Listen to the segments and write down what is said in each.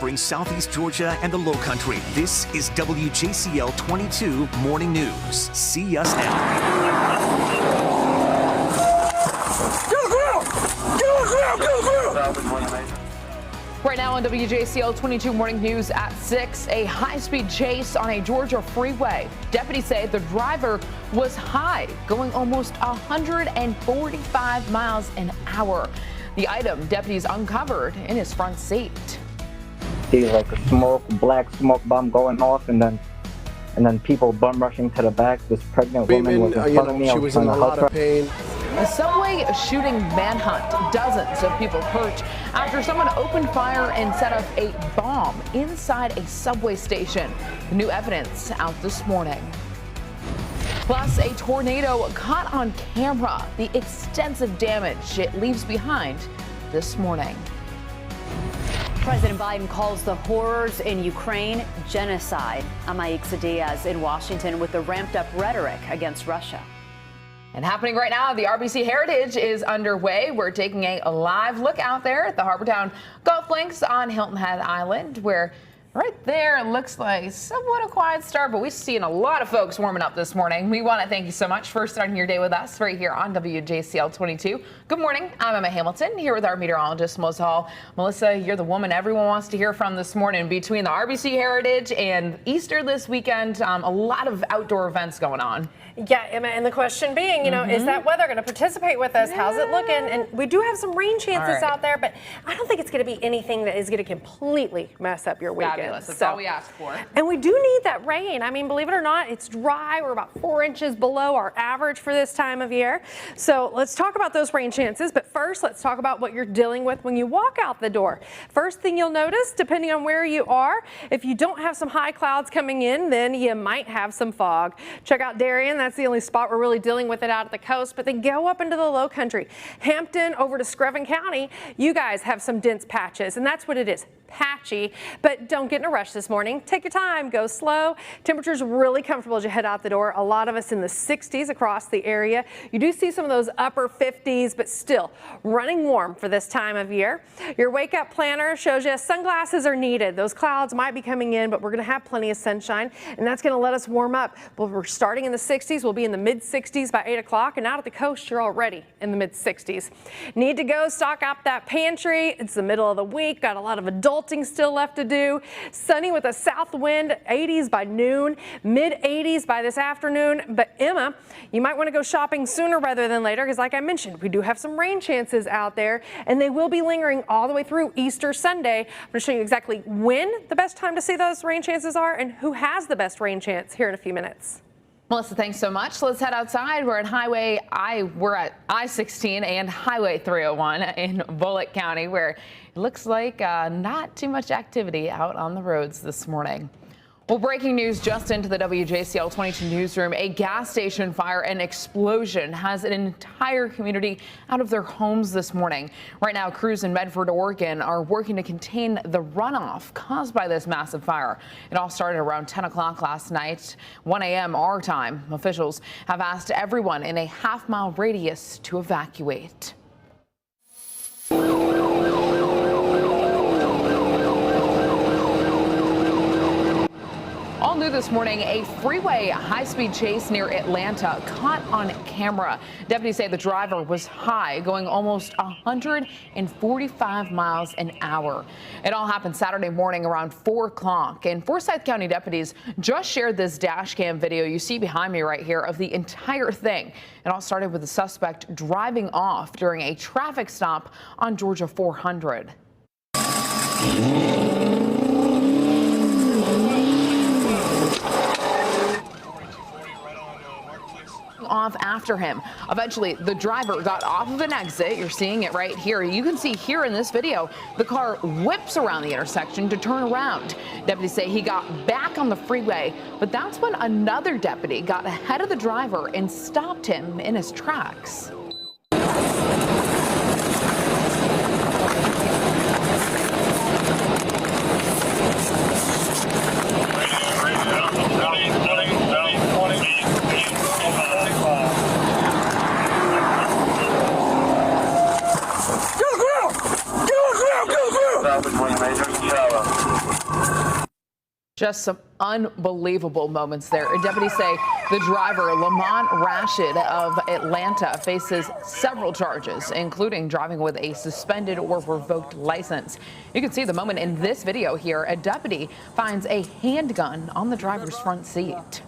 covering Southeast Georgia and the Lowcountry. This is WJCL 22 Morning News. See us now. Right now on WJCL 22 Morning News at 6, a high-speed chase on a Georgia freeway. Deputies say the driver was high, going almost 145 miles an hour. The item deputies uncovered in his front seat. See like a black smoke bomb going off, and then people bum rushing to the back. This pregnant woman was in front of me. She was in a lot of pain. A subway shooting manhunt. Dozens of people hurt after someone opened fire and set off a bomb inside a subway station. The new evidence out this morning. Plus, a tornado caught on camera. The extensive damage it leaves behind this morning. President Biden calls the horrors in Ukraine genocide. I'm Aixa Diaz in Washington with the ramped up rhetoric against Russia. And happening right now, the RBC Heritage is underway. We're taking a live look out there at the Harbortown Golf Links on Hilton Head Island, where right there it looks like somewhat a quiet start, but we've seen a lot of folks warming up this morning. We want to thank you so much for starting your day with us right here on WJCL 22. Good morning. I'm Emma Hamilton here with our meteorologist, Melissa Hall. Melissa, you're the woman everyone wants to hear from this morning. Between the RBC Heritage and Easter this weekend, a lot of outdoor events going on. Yeah, Emma, and the question being, is that weather going to participate with us? How's it looking? And we do have some rain chances out there, but I don't think it's going to be anything that is going to completely mess up your weekend. Fabulous. That's all we asked for. And we do need that rain. I mean, believe it or not, it's dry. We're about 4 inches below our average for this time of year. So let's talk about those rain chances. But first, let's talk about what you're dealing with when you walk out the door. First thing you'll notice, depending on where you are, if you don't have some high clouds coming in, then you might have some fog. Check out Darien. That's the only spot we're really dealing with it out at the coast, but then go up into the low country. Hampton over to Screven County, you guys have some dense patches, and that's what it is. Patchy, but don't get in a rush this morning. Take your time, go slow. Temperatures really comfortable as you head out the door. A lot of us in the 60s across the area. You do see some of those upper 50s, but still running warm for this time of year. Your wake up planner shows you sunglasses are needed. Those clouds might be coming in, but we're going to have plenty of sunshine, and that's going to let us warm up. But we're starting in the 60s. We'll be in the mid 60s by 8 o'clock, and out at the coast, you're already in the mid 60s. Need to go stock up that pantry. It's the middle of the week. Got a lot of adulting still left to do. Sunny with a south wind, 80s by noon, mid 80s by this afternoon. But Emma, you might want to go shopping sooner rather than later, because like I mentioned, we do have some rain chances out there, and they will be lingering all the way through Easter Sunday. I'm going to show you exactly when the best time to see those rain chances are and who has the best rain chance here in a few minutes. Melissa, thanks so much. Let's head outside. We're at I-16 and Highway 301 in Bullitt County, where it looks like not too much activity out on the roads this morning. Well, breaking news just into the WJCL 22 newsroom. A gas station fire and explosion has an entire community out of their homes this morning. Right now, crews in Medford, Oregon are working to contain the runoff caused by this massive fire. It all started around 10 o'clock last night, 1 a.m. our time. Officials have asked everyone in a half-mile radius to evacuate. All new this morning, a freeway high-speed chase near Atlanta caught on camera. Deputies say the driver was high, going almost 145 miles an hour. It all happened Saturday morning around 4 o'clock. And Forsyth County deputies just shared this dash cam video you see behind me right here of the entire thing. It all started with the suspect driving off during a traffic stop on Georgia 400. Off after him. Eventually, the driver got off of an exit. You're seeing it right here. You can see here in this video, the car whips around the intersection to turn around. Deputies say he got back on the freeway, but that's when another deputy got ahead of the driver and stopped him in his tracks. Major Shallow. Just some unbelievable moments there. Deputies say the driver, Lamont Rashid of Atlanta, faces several charges, including driving with a suspended or revoked license. You can see the moment in this video here. A deputy finds a handgun on the driver's front seat.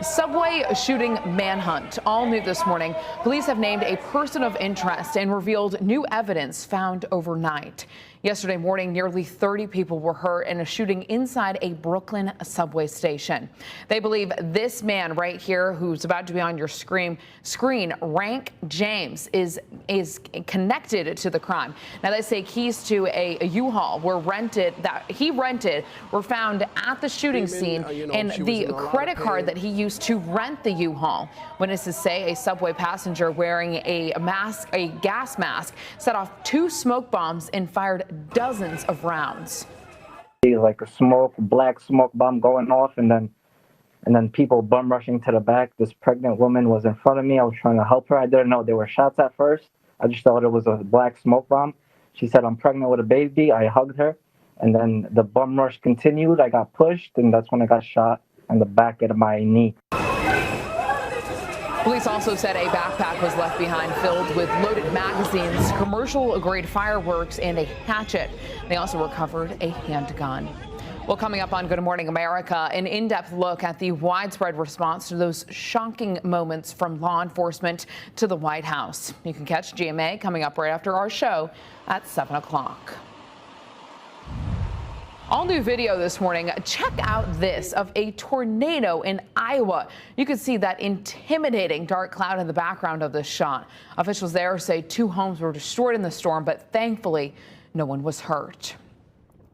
Subway shooting manhunt. All new this morning. Police have named a person of interest and revealed new evidence found overnight. Yesterday morning, nearly 30 people were hurt in a shooting inside a Brooklyn subway station. They believe this man right here, who's about to be on your screen, Rank James, is connected to the crime. Now, they say keys to a U-Haul were rented were found at the shooting scene, and the credit card that he used to rent the U-Haul. Witnesses say a subway passenger wearing a gas mask, set off 2 smoke bombs and fired dozens of rounds. Like a black smoke bomb going off, and then people bum rushing to the back. This pregnant woman was in front of me. I was trying to help her. I didn't know there were shots at first. I just thought it was a black smoke bomb. She said, "I'm pregnant with a baby." I hugged her, and then the bum rush continued. I got pushed, and that's when I got shot in the back of my knee. Police also said a backpack was left behind filled with loaded magazines, commercial-grade fireworks, and a hatchet. They also recovered a handgun. Well, coming up on Good Morning America, an in-depth look at the widespread response to those shocking moments from law enforcement to the White House. You can catch GMA coming up right after our show at 7 o'clock. All new video this morning. Check out this of a tornado in Iowa. You can see that intimidating dark cloud in the background of this shot. Officials there say 2 homes were destroyed in the storm, but thankfully no one was hurt.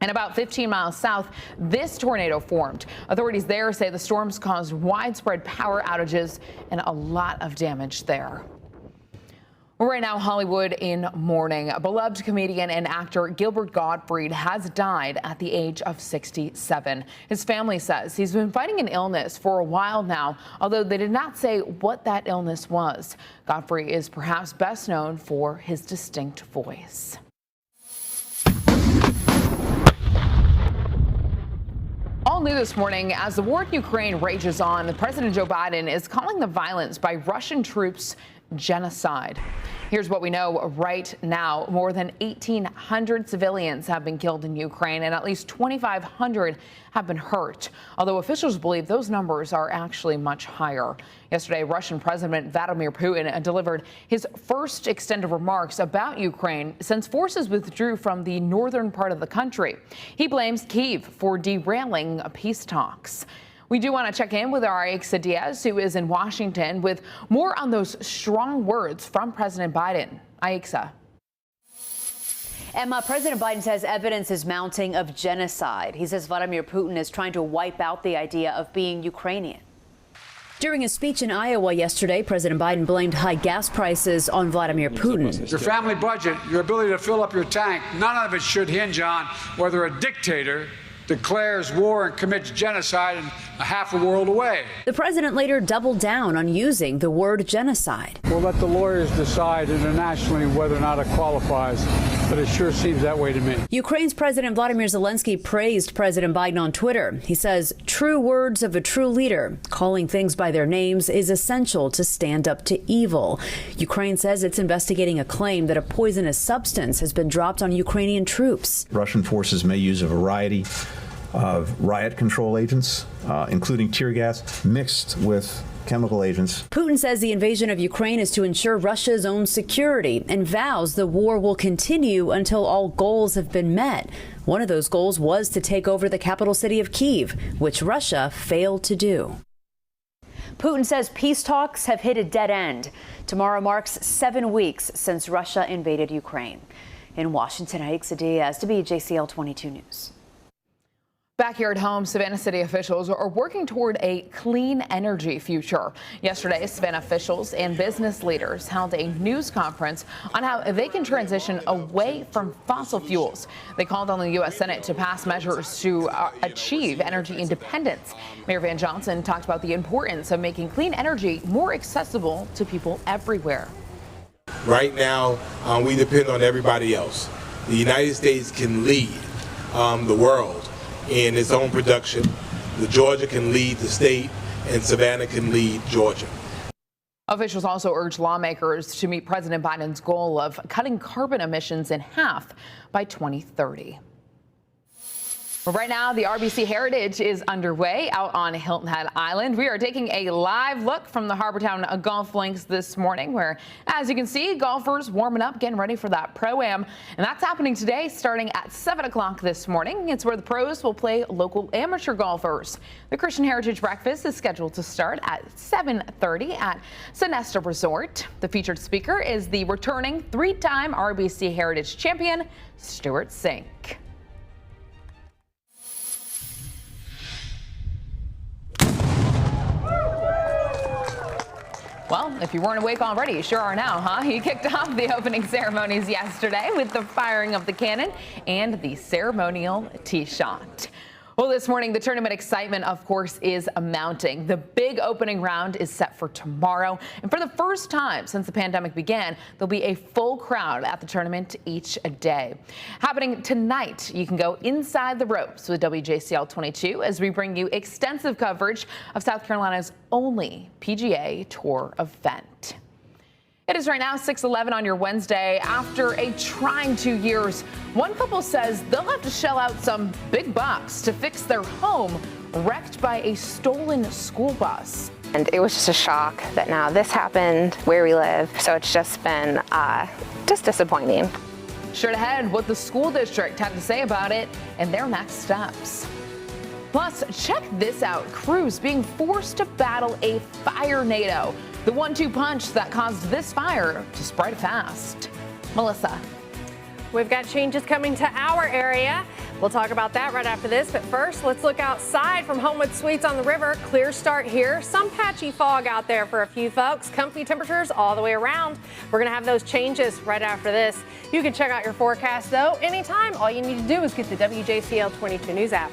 And about 15 miles south, this tornado formed. Authorities there say the storms caused widespread power outages and a lot of damage there. Right now, Hollywood in mourning. Beloved comedian and actor Gilbert Gottfried has died at the age of 67. His family says he's been fighting an illness for a while now, although they did not say what that illness was. Gottfried is perhaps best known for his distinct voice. All new this morning, as the war in Ukraine rages on, President Joe Biden is calling the violence by Russian troops genocide. Here's what we know right now. More than 1,800 civilians have been killed in Ukraine, and at least 2,500 have been hurt, although officials believe those numbers are actually much higher. Yesterday, Russian President Vladimir Putin delivered his first extended remarks about Ukraine since forces withdrew from the northern part of the country. He blames Kyiv for derailing peace talks. We do want to check in with our Aixa Diaz, who is in Washington, with more on those strong words from President Biden. Aixa. Emma, President Biden says evidence is mounting of genocide. He says Vladimir Putin is trying to wipe out the idea of being Ukrainian. During a speech in Iowa yesterday, President Biden blamed high gas prices on Vladimir Putin. Your family budget, your ability to fill up your tank, none of it should hinge on whether a dictator declares war and commits genocide and half a world away. The president later doubled down on using the word genocide. We'll let the lawyers decide internationally whether or not it qualifies, but it sure seems that way to me. Ukraine's President Vladimir Zelensky praised President Biden on Twitter. He says, "True words of a true leader. Calling things by their names is essential to stand up to evil." Ukraine says it's investigating a claim that a poisonous substance has been dropped on Ukrainian troops. Russian forces may use a variety of riot control agents, including tear gas, mixed with chemical agents. Putin says the invasion of Ukraine is to ensure Russia's own security and vows the war will continue until all goals have been met. One of those goals was to take over the capital city of Kyiv, which Russia failed to do. Putin says peace talks have hit a dead end. Tomorrow marks 7 weeks since Russia invaded Ukraine. In Washington, Aixa Diaz, WJCL 22 News. Back here at home, Savannah city officials are working toward a clean energy future. Yesterday, Savannah officials and business leaders held a news conference on how they can transition away from fossil fuels. They called on the U.S. Senate to pass measures to achieve energy independence. Mayor Van Johnson talked about the importance of making clean energy more accessible to people everywhere. Right now, we depend on everybody else. The United States can lead the world in its own production. The Georgia can lead the state, and Savannah can lead Georgia. Officials also urge lawmakers to meet President Biden's goal of cutting carbon emissions in half by 2030. Well, right now, the RBC Heritage is underway out on Hilton Head Island. We are taking a live look from the Harbortown Golf Links this morning, where, as you can see, golfers warming up, getting ready for that Pro-Am. And that's happening today, starting at 7 o'clock this morning. It's where the pros will play local amateur golfers. The Christian Heritage Breakfast is scheduled to start at 7:30 at Sonesta Resort. The featured speaker is the returning three-time RBC Heritage champion, Stuart Sink. Well, if you weren't awake already, you sure are now, huh? He kicked off the opening ceremonies yesterday with the firing of the cannon and the ceremonial tee shot. Well, this morning, the tournament excitement, of course, is mounting. The big opening round is set for tomorrow. And for the first time since the pandemic began, there'll be a full crowd at the tournament each day. Happening tonight, you can go inside the ropes with WJCL 22 as we bring you extensive coverage of South Carolina's only PGA Tour event. It is right now 6:11 on your Wednesday. After a trying 2 years, one couple says they'll have to shell out some big bucks to fix their home wrecked by a stolen school bus. And it was just a shock that now this happened where we live. So it's just been just disappointing. Straight ahead, what the school district had to say about it and their next steps. Plus, check this out. Crews being forced to battle a fire-nado. The 1-2 punch that caused this fire to spread fast. Melissa. We've got changes coming to our area. We'll talk about that right after this. But first, let's look outside from Homewood Suites on the river. Clear start here. Some patchy fog out there for a few folks. Comfy temperatures all the way around. We're going to have those changes right after this. You can check out your forecast, though, anytime. All you need to do is get the WJCL 22 News app.